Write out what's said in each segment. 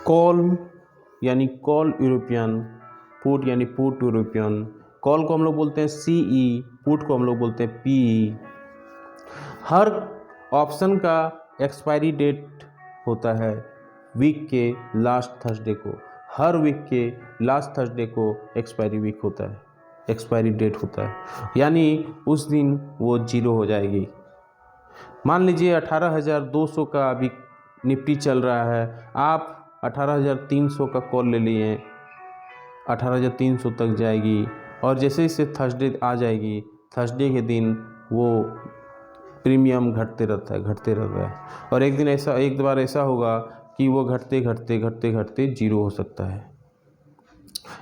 Call यानी call European, put यानी put European. Call को हम लोग बोलते हैं CE, पुट को हम लोग बोलते हैं PE। हर ऑप्शन का एक्सपायरी डेट होता है वीक के लास्ट थर्सडे को। हर वीक के लास्ट थर्सडे को एक्सपायरी वीक होता है, एक्सपायरी डेट होता है, यानी उस दिन वो 0 हो जाएगी। मान लीजिए 18,200 का अभी निफ्टी चल रहा है, आप 18,300 का कॉल ले लिए, 18,300 तक जाएगी और जैसे जैसे थर्सडे आ जाएगी, थर्सडे के दिन वो प्रीमियम घटते रहता है, घटते रहता है। और एक बार ऐसा होगा कि वो घटते घटते घटते घटते 0 हो सकता है।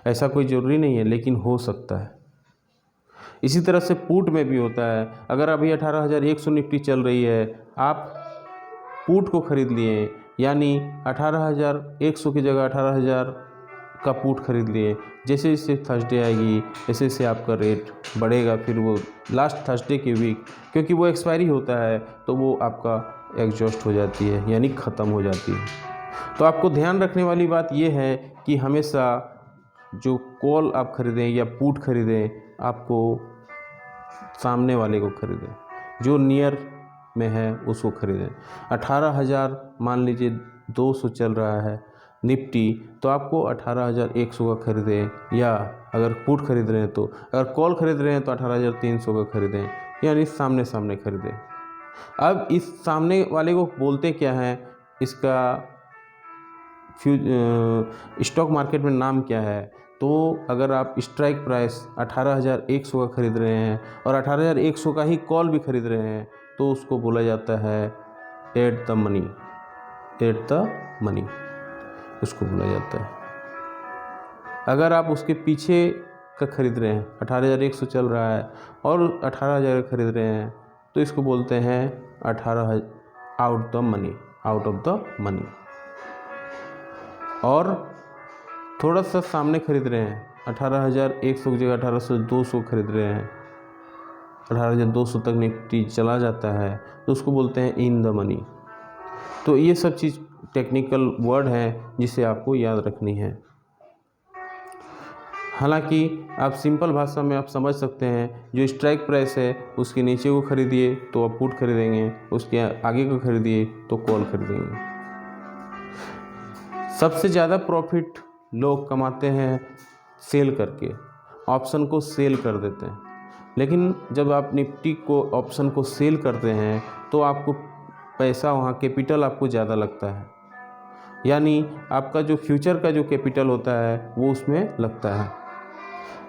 ऐसा कोई ज़रूरी नहीं है, लेकिन हो सकता है। इसी तरह से पुट में भी होता है। अगर अभी 18,100 निफ्टी चल रही है, आप पुट को खरीद लिए, यानी 18,100 की जगह 18,000 का पुट खरीद लिए। जैसे जैसे थर्सडे आएगी, जैसे जैसे आपका रेट बढ़ेगा, फिर वो लास्ट थर्सडे के वीक, क्योंकि वो एक्सपायरी होता है तो वो आपका एग्जॉस्ट हो जाती है, यानी ख़त्म हो जाती है। तो आपको ध्यान रखने वाली बात ये है कि हमेशा जो कॉल आप खरीदें या पुट खरीदें, आपको सामने वाले को खरीदें, जो नियर में है उसको खरीदें। 18,000 मान लीजिए 200 चल रहा है निफ्टी, तो आपको 18,100 का खरीदें, या अगर पुट खरीद रहे हैं तो, अगर कॉल खरीद रहे हैं तो 18,300 का खरीदें, यानी सामने सामने खरीदें। अब इस सामने वाले को बोलते क्या है, इसका स्टॉक मार्केट में नाम क्या है? तो अगर आप स्ट्राइक प्राइस 18,100 का खरीद रहे हैं और 18,100 का ही कॉल भी खरीद रहे हैं, तो उसको बोला जाता है at the money, at the money उसको बोला जाता है। अगर आप उसके पीछे का खरीद रहे हैं, 18,100 चल रहा है और 18,000 का खरीद रहे हैं, तो इसको बोलते हैं 18 out the money, out of the money. और थोड़ा सा सामने खरीद रहे हैं, 18,100 की जगह 18,200 खरीद रहे हैं, 18,200 तक निफ्टी चला जाता है, तो उसको बोलते हैं इन द मनी। तो ये सब चीज़ टेक्निकल वर्ड हैं जिसे आपको याद रखनी है। हालांकि आप सिंपल भाषा में आप समझ सकते हैं, जो स्ट्राइक प्राइस है उसके नीचे को खरीदिए तो आप पुट खरीदेंगे, उसके आगे को खरीदिए तो कॉल खरीदेंगे। सबसे ज़्यादा प्रॉफिट लोग कमाते हैं सेल करके, ऑप्शन को सेल कर देते हैं। लेकिन जब आप निफ्टी को ऑप्शन को सेल करते हैं तो आपको पैसा, वहाँ कैपिटल आपको ज़्यादा लगता है, यानी आपका जो फ्यूचर का जो कैपिटल होता है वो उसमें लगता है।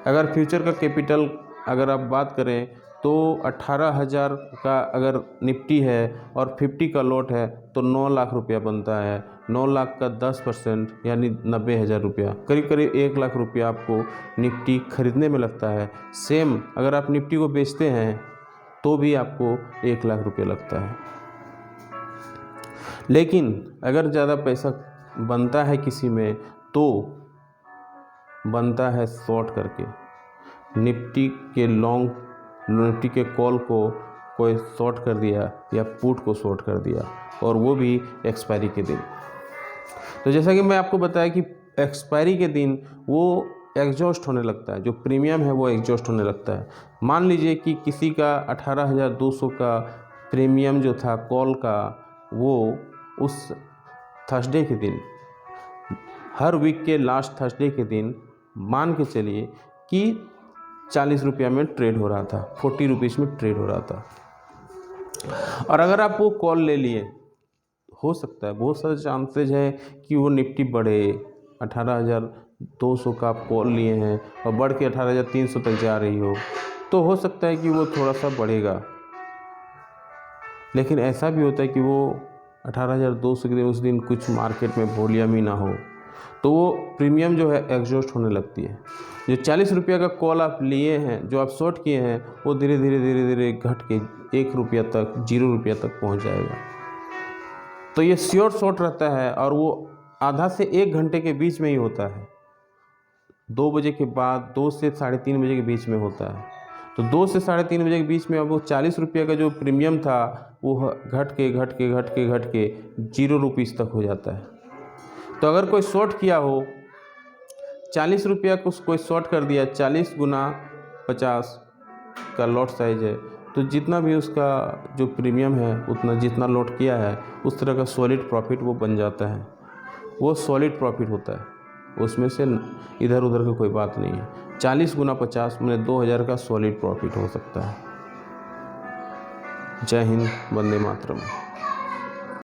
अगर फ्यूचर का कैपिटल अगर आप बात करें तो 18,000 का अगर निफ्टी है और 50 का लॉट है तो 9 लाख रुपया बनता है। 9 लाख का 10% यानी 90,000 रुपया, करीब करीब 1 लाख रुपया आपको निफ्टी खरीदने में लगता है। सेम अगर आप निफ्टी को बेचते हैं तो भी आपको 1 लाख रुपया लगता है। लेकिन अगर ज़्यादा पैसा बनता है किसी में तो बनता है शॉर्ट करके। निफ्टी के लॉन्ग, निफ्टी के कॉल को कोई शॉर्ट कर दिया या पुट को शॉर्ट कर दिया, और वो भी एक्सपायरी के दिन। तो जैसा कि मैं आपको बताया कि एक्सपायरी के दिन वो एग्जॉस्ट होने लगता है, जो प्रीमियम है वो एग्जॉस्ट होने लगता है। मान लीजिए कि किसी का 18,200 का प्रीमियम जो था कॉल का, वो उस थर्सडे के दिन, हर वीक के लास्ट थर्सडे के दिन मान के चलिए कि 40 रुपया में ट्रेड हो रहा था, 40 रुपीज़ में ट्रेड हो रहा था। और अगर आप वो कॉल ले लिए, हो सकता है, बहुत सारे चांसेज है कि वो निफ्टी बढ़े। 18,200 का आप कॉल लिए हैं और बढ़ के 18,300 तक जा रही हो, तो हो सकता है कि वो थोड़ा सा बढ़ेगा। लेकिन ऐसा भी होता है कि वो 18,200 के दिन उस दिन कुछ मार्केट में वॉल्यूम ही ना हो, तो वो प्रीमियम जो है एग्जॉस्ट होने लगती है। जो 40 रुपया का कॉल आप लिए हैं, जो आप शॉर्ट किए हैं, वो धीरे धीरे धीरे धीरे घट के 1 रुपया तक, 0 रुपया तक पहुंच जाएगा। तो ये श्योर शॉर्ट रहता है और वो आधा से 1 घंटे के बीच में ही होता है। 2 बजे के बाद, 2 से 3:30 बजे के बीच में होता है। तो 2 से 3:30 बजे के बीच में अब वो 40 रुपये का जो प्रीमियम था वो घट के 0 रुपीज़ तक हो जाता है। तो अगर कोई शॉर्ट किया हो 40 रुपया को कोई शॉर्ट कर दिया, 40 गुना 50 का लॉट साइज है, तो जितना भी उसका जो प्रीमियम है उतना जितना लॉट किया है उस तरह का सॉलिड प्रॉफिट वो बन जाता है, वो सॉलिड प्रॉफिट होता है, उसमें से इधर उधर का कोई बात नहीं है। 40 गुना 50 में 2000 का सॉलिड प्रॉफिट हो सकता है। जय हिंद, वंदे मातरम।